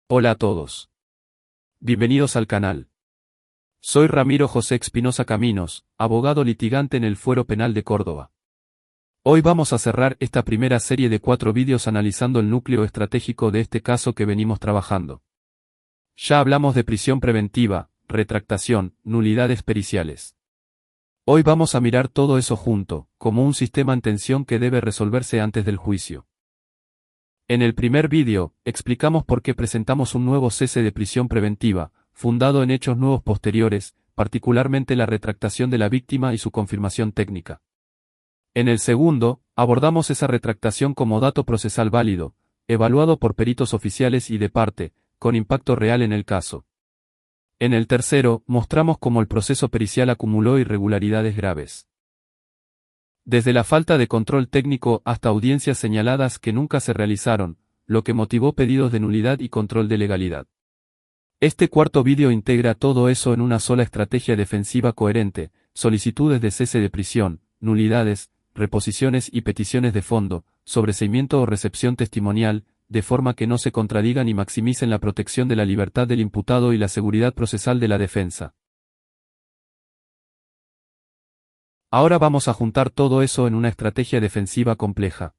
Hola a todos. Bienvenidos al canal. Soy Ramiro José Espinosa Caminos, abogado litigante en el Fuero Penal de Córdoba. Hoy vamos a cerrar esta primera serie de 4 vídeos analizando el núcleo estratégico de este caso que venimos trabajando. Ya hablamos de prisión preventiva, retractación, nulidades periciales. Hoy vamos a mirar todo eso junto, como un sistema en tensión que debe resolverse antes del juicio. En el primer vídeo, explicamos por qué presentamos un nuevo cese de prisión preventiva, fundado en hechos nuevos posteriores, particularmente la retractación de la víctima y su confirmación técnica. En el segundo, abordamos esa retractación como dato procesal válido, evaluado por peritos oficiales y de parte, con impacto real en el caso. En el tercero, mostramos cómo el proceso pericial acumuló irregularidades graves. Desde la falta de control técnico hasta audiencias señaladas que nunca se realizaron, lo que motivó pedidos de nulidad y control de legalidad. Este cuarto vídeo integra todo eso en una sola estrategia defensiva coherente, solicitudes de cese de prisión, nulidades, reposiciones y peticiones de fondo, sobreseimiento o recepción testimonial, de forma que no se contradigan y maximicen la protección de la libertad del imputado y la seguridad procesal de la defensa. Ahora vamos a juntar todo eso en una estrategia defensiva compleja.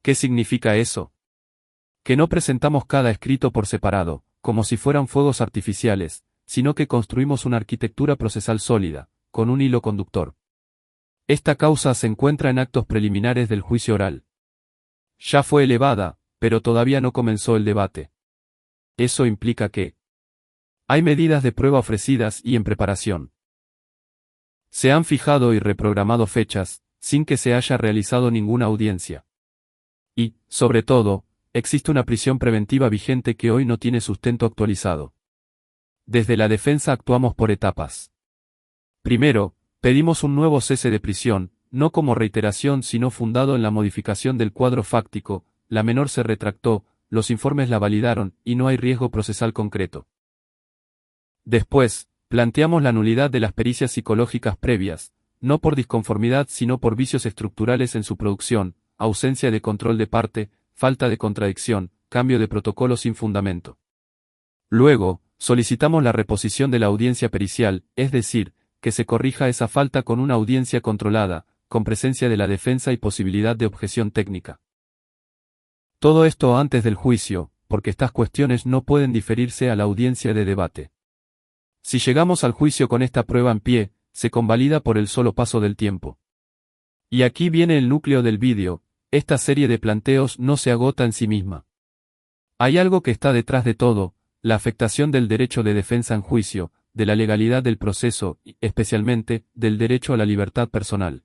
¿Qué significa eso? Que no presentamos cada escrito por separado, como si fueran fuegos artificiales, sino que construimos una arquitectura procesal sólida, con un hilo conductor. Esta causa se encuentra en actos preliminares del juicio oral. Ya fue elevada, pero todavía no comenzó el debate. Eso implica que hay medidas de prueba ofrecidas y en preparación. Se han fijado y reprogramado fechas, sin que se haya realizado ninguna audiencia. Y, sobre todo, existe una prisión preventiva vigente que hoy no tiene sustento actualizado. Desde la defensa actuamos por etapas. Primero, pedimos un nuevo cese de prisión, no como reiteración sino fundado en la modificación del cuadro fáctico, la menor se retractó, los informes la validaron, y no hay riesgo procesal concreto. Después, planteamos la nulidad de las pericias psicológicas previas, no por disconformidad sino por vicios estructurales en su producción, ausencia de control de parte, falta de contradicción, cambio de protocolo sin fundamento. Luego, solicitamos la reposición de la audiencia pericial, es decir, que se corrija esa falta con una audiencia controlada, con presencia de la defensa y posibilidad de objeción técnica. Todo esto antes del juicio, porque estas cuestiones no pueden diferirse a la audiencia de debate. Si llegamos al juicio con esta prueba en pie, se convalida por el solo paso del tiempo. Y aquí viene el núcleo del vídeo, esta serie de planteos no se agota en sí misma. Hay algo que está detrás de todo, la afectación del derecho de defensa en juicio, de la legalidad del proceso y, especialmente, del derecho a la libertad personal.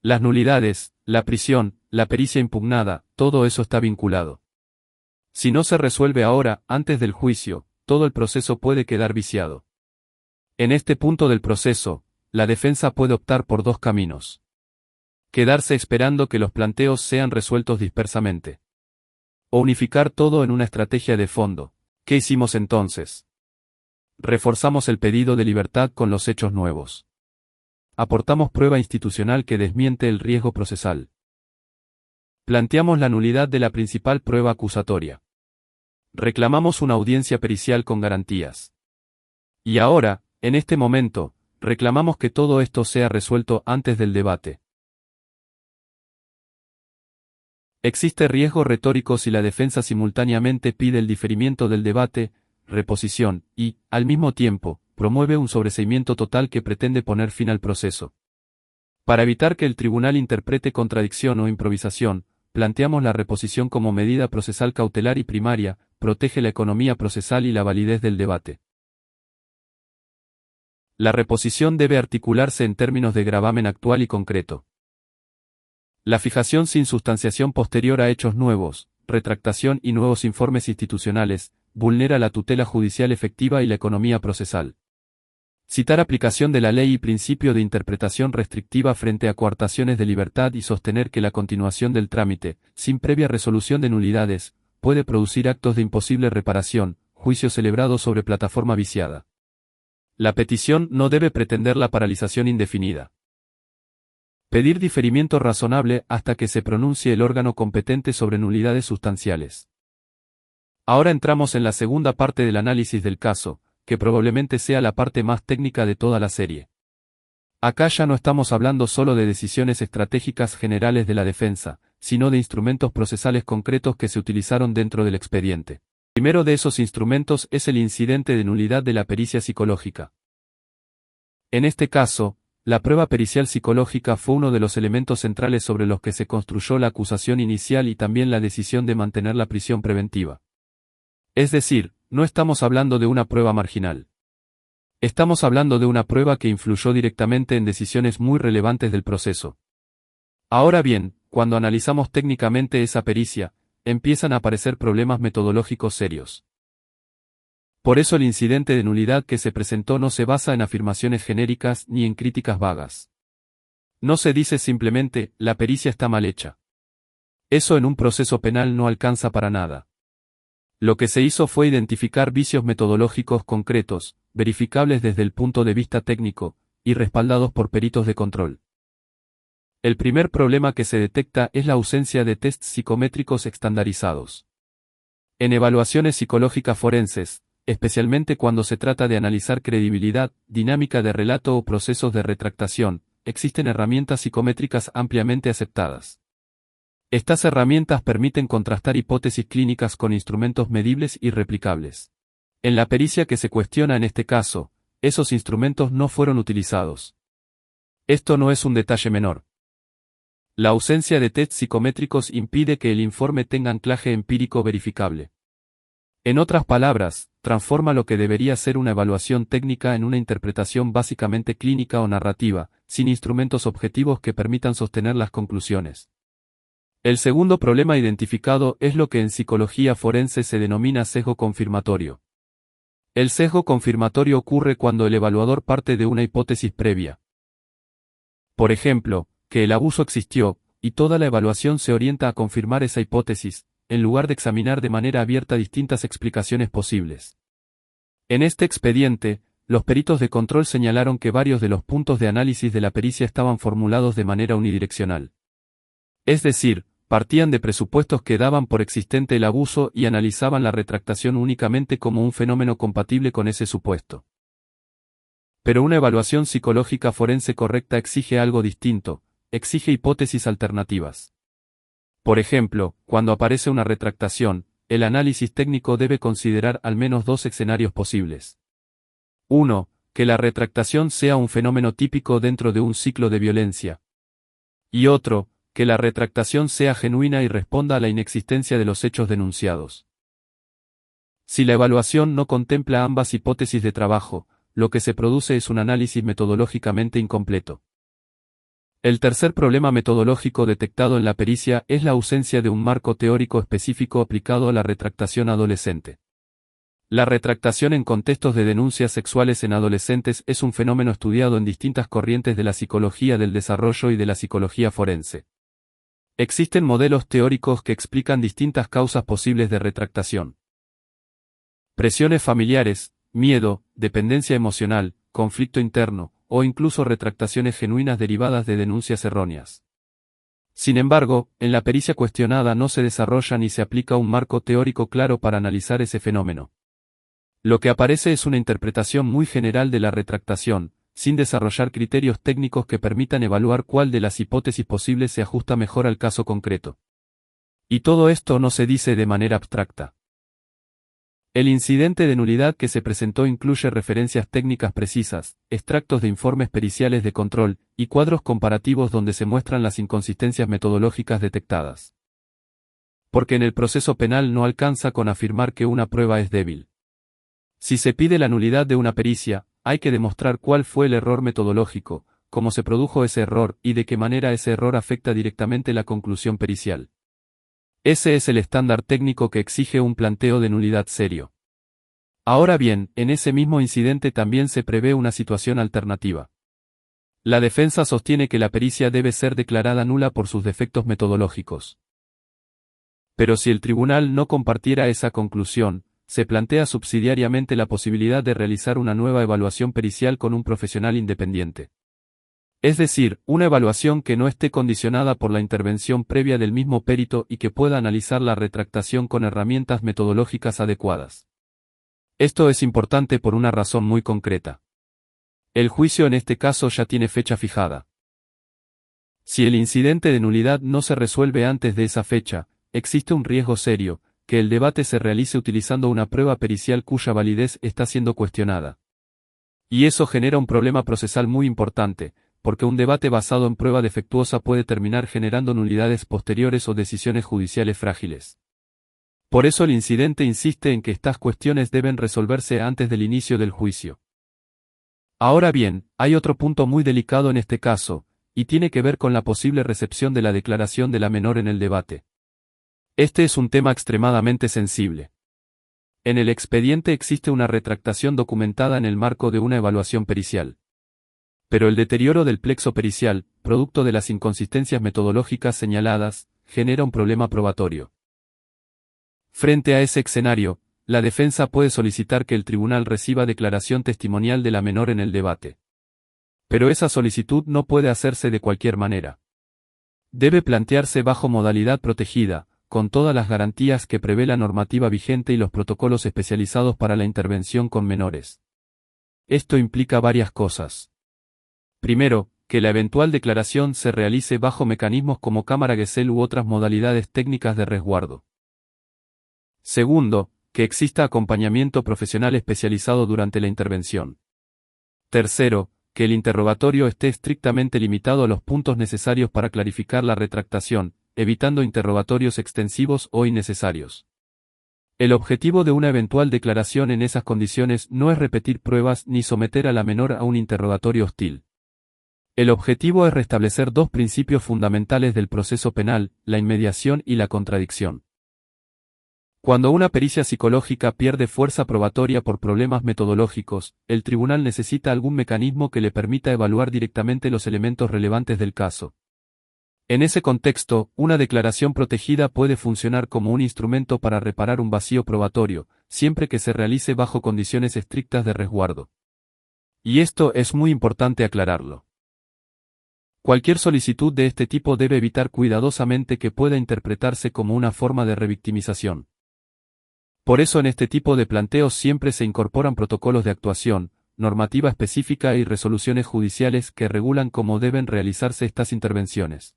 Las nulidades, la prisión, la pericia impugnada, todo eso está vinculado. Si no se resuelve ahora, antes del juicio, todo el proceso puede quedar viciado. En este punto del proceso, la defensa puede optar por dos caminos. Quedarse esperando que los planteos sean resueltos dispersamente. O unificar todo en una estrategia de fondo. ¿Qué hicimos entonces? Reforzamos el pedido de libertad con los hechos nuevos. Aportamos prueba institucional que desmiente el riesgo procesal. Planteamos la nulidad de la principal prueba acusatoria. Reclamamos una audiencia pericial con garantías. Y ahora, en este momento, reclamamos que todo esto sea resuelto antes del debate. Existe riesgo retórico si la defensa simultáneamente pide el diferimiento del debate, reposición, y, al mismo tiempo, promueve un sobreseimiento total que pretende poner fin al proceso. Para evitar que el tribunal interprete contradicción o improvisación, planteamos la reposición como medida procesal cautelar y primaria, protege la economía procesal y la validez del debate. La reposición debe articularse en términos de gravamen actual y concreto. La fijación sin sustanciación posterior a hechos nuevos, retractación y nuevos informes institucionales, vulnera la tutela judicial efectiva y la economía procesal. Citar aplicación de la ley y principio de interpretación restrictiva frente a coartaciones de libertad y sostener que la continuación del trámite, sin previa resolución de nulidades, puede producir actos de imposible reparación, juicio celebrado sobre plataforma viciada. La petición no debe pretender la paralización indefinida. Pedir diferimiento razonable hasta que se pronuncie el órgano competente sobre nulidades sustanciales. Ahora entramos en la segunda parte del análisis del caso, que probablemente sea la parte más técnica de toda la serie. Acá ya no estamos hablando solo de decisiones estratégicas generales de la defensa, sino de instrumentos procesales concretos que se utilizaron dentro del expediente. El primero de esos instrumentos es el incidente de nulidad de la pericia psicológica. En este caso, la prueba pericial psicológica fue uno de los elementos centrales sobre los que se construyó la acusación inicial y también la decisión de mantener la prisión preventiva. Es decir, no estamos hablando de una prueba marginal. Estamos hablando de una prueba que influyó directamente en decisiones muy relevantes del proceso. Ahora bien, cuando analizamos técnicamente esa pericia, empiezan a aparecer problemas metodológicos serios. Por eso el incidente de nulidad que se presentó no se basa en afirmaciones genéricas ni en críticas vagas. No se dice simplemente, la pericia está mal hecha. Eso en un proceso penal no alcanza para nada. Lo que se hizo fue identificar vicios metodológicos concretos, verificables desde el punto de vista técnico, y respaldados por peritos de control. El primer problema que se detecta es la ausencia de tests psicométricos estandarizados. En evaluaciones psicológicas forenses, especialmente cuando se trata de analizar credibilidad, dinámica de relato o procesos de retractación, existen herramientas psicométricas ampliamente aceptadas. Estas herramientas permiten contrastar hipótesis clínicas con instrumentos medibles y replicables. En la pericia que se cuestiona en este caso, esos instrumentos no fueron utilizados. Esto no es un detalle menor. La ausencia de tests psicométricos impide que el informe tenga anclaje empírico verificable. En otras palabras, transforma lo que debería ser una evaluación técnica en una interpretación básicamente clínica o narrativa, sin instrumentos objetivos que permitan sostener las conclusiones. El segundo problema identificado es lo que en psicología forense se denomina sesgo confirmatorio. El sesgo confirmatorio ocurre cuando el evaluador parte de una hipótesis previa. Por ejemplo, que el abuso existió, y toda la evaluación se orienta a confirmar esa hipótesis, en lugar de examinar de manera abierta distintas explicaciones posibles. En este expediente, los peritos de control señalaron que varios de los puntos de análisis de la pericia estaban formulados de manera unidireccional. Es decir, partían de presupuestos que daban por existente el abuso y analizaban la retractación únicamente como un fenómeno compatible con ese supuesto. Pero una evaluación psicológica forense correcta exige algo distinto, exige hipótesis alternativas. Por ejemplo, cuando aparece una retractación, el análisis técnico debe considerar al menos dos escenarios posibles. 1. Que la retractación sea un fenómeno típico dentro de un ciclo de violencia. Y otro, que la retractación sea genuina y responda a la inexistencia de los hechos denunciados. Si la evaluación no contempla ambas hipótesis de trabajo, lo que se produce es un análisis metodológicamente incompleto. El tercer problema metodológico detectado en la pericia es la ausencia de un marco teórico específico aplicado a la retractación adolescente. La retractación en contextos de denuncias sexuales en adolescentes es un fenómeno estudiado en distintas corrientes de la psicología del desarrollo y de la psicología forense. Existen modelos teóricos que explican distintas causas posibles de retractación. Presiones familiares, miedo, dependencia emocional, conflicto interno, o incluso retractaciones genuinas derivadas de denuncias erróneas. Sin embargo, en la pericia cuestionada no se desarrolla ni se aplica un marco teórico claro para analizar ese fenómeno. Lo que aparece es una interpretación muy general de la retractación, sin desarrollar criterios técnicos que permitan evaluar cuál de las hipótesis posibles se ajusta mejor al caso concreto. Y todo esto no se dice de manera abstracta. El incidente de nulidad que se presentó incluye referencias técnicas precisas, extractos de informes periciales de control, y cuadros comparativos donde se muestran las inconsistencias metodológicas detectadas. Porque en el proceso penal no alcanza con afirmar que una prueba es débil. Si se pide la nulidad de una pericia, hay que demostrar cuál fue el error metodológico, cómo se produjo ese error y de qué manera ese error afecta directamente la conclusión pericial. Ese es el estándar técnico que exige un planteo de nulidad serio. Ahora bien, en ese mismo incidente también se prevé una situación alternativa. La defensa sostiene que la pericia debe ser declarada nula por sus defectos metodológicos. Pero si el tribunal no compartiera esa conclusión, se plantea subsidiariamente la posibilidad de realizar una nueva evaluación pericial con un profesional independiente. Es decir, una evaluación que no esté condicionada por la intervención previa del mismo perito y que pueda analizar la retractación con herramientas metodológicas adecuadas. Esto es importante por una razón muy concreta. El juicio en este caso ya tiene fecha fijada. Si el incidente de nulidad no se resuelve antes de esa fecha, existe un riesgo serio, que el debate se realice utilizando una prueba pericial cuya validez está siendo cuestionada. Y eso genera un problema procesal muy importante, porque un debate basado en prueba defectuosa puede terminar generando nulidades posteriores o decisiones judiciales frágiles. Por eso el incidente insiste en que estas cuestiones deben resolverse antes del inicio del juicio. Ahora bien, hay otro punto muy delicado en este caso, y tiene que ver con la posible recepción de la declaración de la menor en el debate. Este es un tema extremadamente sensible. En el expediente existe una retractación documentada en el marco de una evaluación pericial. Pero el deterioro del plexo pericial, producto de las inconsistencias metodológicas señaladas, genera un problema probatorio. Frente a ese escenario, la defensa puede solicitar que el tribunal reciba declaración testimonial de la menor en el debate. Pero esa solicitud no puede hacerse de cualquier manera. Debe plantearse bajo modalidad protegida, con todas las garantías que prevé la normativa vigente y los protocolos especializados para la intervención con menores. Esto implica varias cosas. Primero, que la eventual declaración se realice bajo mecanismos como cámara Gesell u otras modalidades técnicas de resguardo. Segundo, que exista acompañamiento profesional especializado durante la intervención. Tercero, que el interrogatorio esté estrictamente limitado a los puntos necesarios para clarificar la retractación, evitando interrogatorios extensivos o innecesarios. El objetivo de una eventual declaración en esas condiciones no es repetir pruebas ni someter a la menor a un interrogatorio hostil. El objetivo es restablecer dos principios fundamentales del proceso penal, la inmediación y la contradicción. Cuando una pericia psicológica pierde fuerza probatoria por problemas metodológicos, el tribunal necesita algún mecanismo que le permita evaluar directamente los elementos relevantes del caso. En ese contexto, una declaración protegida puede funcionar como un instrumento para reparar un vacío probatorio, siempre que se realice bajo condiciones estrictas de resguardo. Y esto es muy importante aclararlo. Cualquier solicitud de este tipo debe evitar cuidadosamente que pueda interpretarse como una forma de revictimización. Por eso en este tipo de planteos siempre se incorporan protocolos de actuación, normativa específica y resoluciones judiciales que regulan cómo deben realizarse estas intervenciones.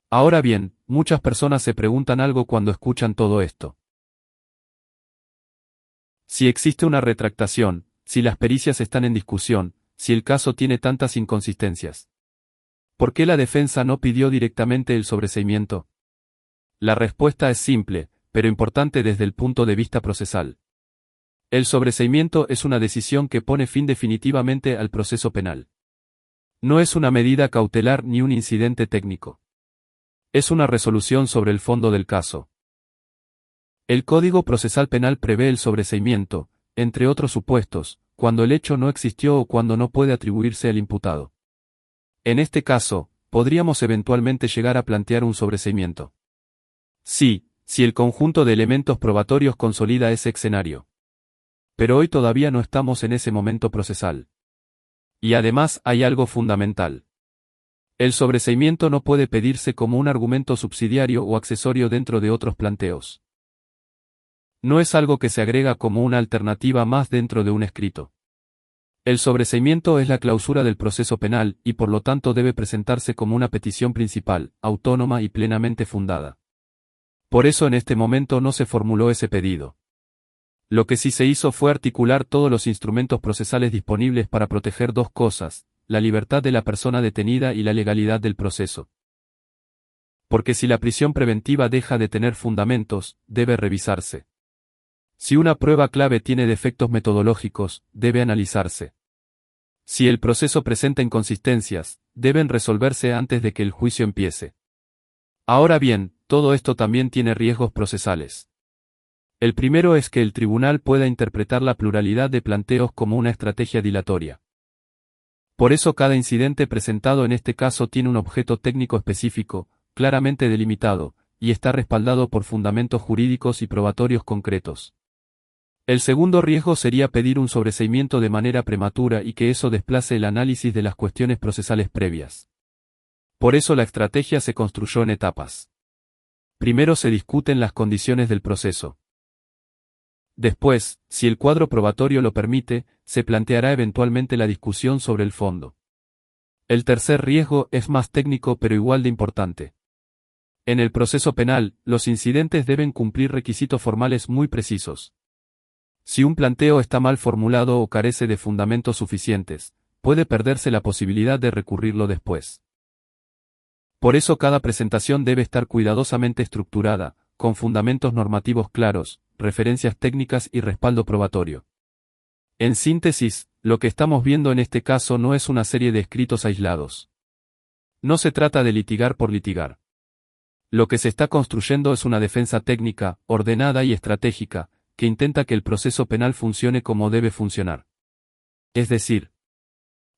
Ahora bien, muchas personas se preguntan algo cuando escuchan todo esto. Si existe una retractación, si las pericias están en discusión, si el caso tiene tantas inconsistencias, ¿por qué la defensa no pidió directamente el sobreseimiento? La respuesta es simple, pero importante desde el punto de vista procesal. El sobreseimiento es una decisión que pone fin definitivamente al proceso penal. No es una medida cautelar ni un incidente técnico. Es una resolución sobre el fondo del caso. El Código Procesal Penal prevé el sobreseimiento, entre otros supuestos, cuando el hecho no existió o cuando no puede atribuirse al imputado. En este caso, podríamos eventualmente llegar a plantear un sobreseimiento. Sí, si el conjunto de elementos probatorios consolida ese escenario. Pero hoy todavía no estamos en ese momento procesal. Y además hay algo fundamental. El sobreseimiento no puede pedirse como un argumento subsidiario o accesorio dentro de otros planteos. No es algo que se agrega como una alternativa más dentro de un escrito. El sobreseimiento es la clausura del proceso penal y por lo tanto debe presentarse como una petición principal, autónoma y plenamente fundada. Por eso en este momento no se formuló ese pedido. Lo que sí se hizo fue articular todos los instrumentos procesales disponibles para proteger dos cosas, la libertad de la persona detenida y la legalidad del proceso. Porque si la prisión preventiva deja de tener fundamentos, debe revisarse. Si una prueba clave tiene defectos metodológicos, debe analizarse. Si el proceso presenta inconsistencias, deben resolverse antes de que el juicio empiece. Ahora bien, todo esto también tiene riesgos procesales. El primero es que el tribunal pueda interpretar la pluralidad de planteos como una estrategia dilatoria. Por eso cada incidente presentado en este caso tiene un objeto técnico específico, claramente delimitado, y está respaldado por fundamentos jurídicos y probatorios concretos. El segundo riesgo sería pedir un sobreseimiento de manera prematura y que eso desplace el análisis de las cuestiones procesales previas. Por eso la estrategia se construyó en etapas. Primero se discuten las condiciones del proceso. Después, si el cuadro probatorio lo permite, se planteará eventualmente la discusión sobre el fondo. El tercer riesgo es más técnico pero igual de importante. En el proceso penal, los incidentes deben cumplir requisitos formales muy precisos. Si un planteo está mal formulado o carece de fundamentos suficientes, puede perderse la posibilidad de recurrirlo después. Por eso cada presentación debe estar cuidadosamente estructurada, con fundamentos normativos claros, referencias técnicas y respaldo probatorio. En síntesis, lo que estamos viendo en este caso no es una serie de escritos aislados. No se trata de litigar por litigar. Lo que se está construyendo es una defensa técnica, ordenada y estratégica, que intenta que el proceso penal funcione como debe funcionar. Es decir,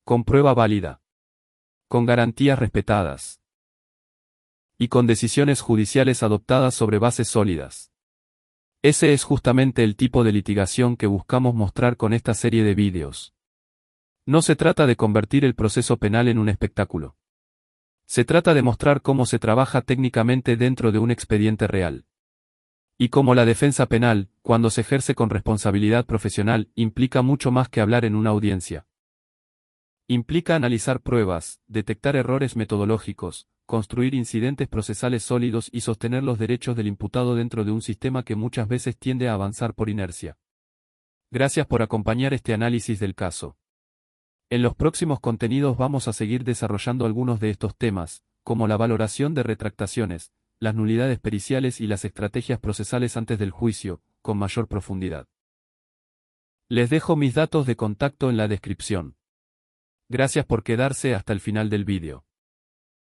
con prueba válida, con garantías respetadas y con decisiones judiciales adoptadas sobre bases sólidas. Ese es justamente el tipo de litigación que buscamos mostrar con esta serie de vídeos. No se trata de convertir el proceso penal en un espectáculo. Se trata de mostrar cómo se trabaja técnicamente dentro de un expediente real. Y cómo la defensa penal, cuando se ejerce con responsabilidad profesional, implica mucho más que hablar en una audiencia. Implica analizar pruebas, detectar errores metodológicos, construir incidentes procesales sólidos y sostener los derechos del imputado dentro de un sistema que muchas veces tiende a avanzar por inercia. Gracias por acompañar este análisis del caso. En los próximos contenidos vamos a seguir desarrollando algunos de estos temas, como la valoración de retractaciones, las nulidades periciales y las estrategias procesales antes del juicio, con mayor profundidad. Les dejo mis datos de contacto en la descripción. Gracias por quedarse hasta el final del vídeo.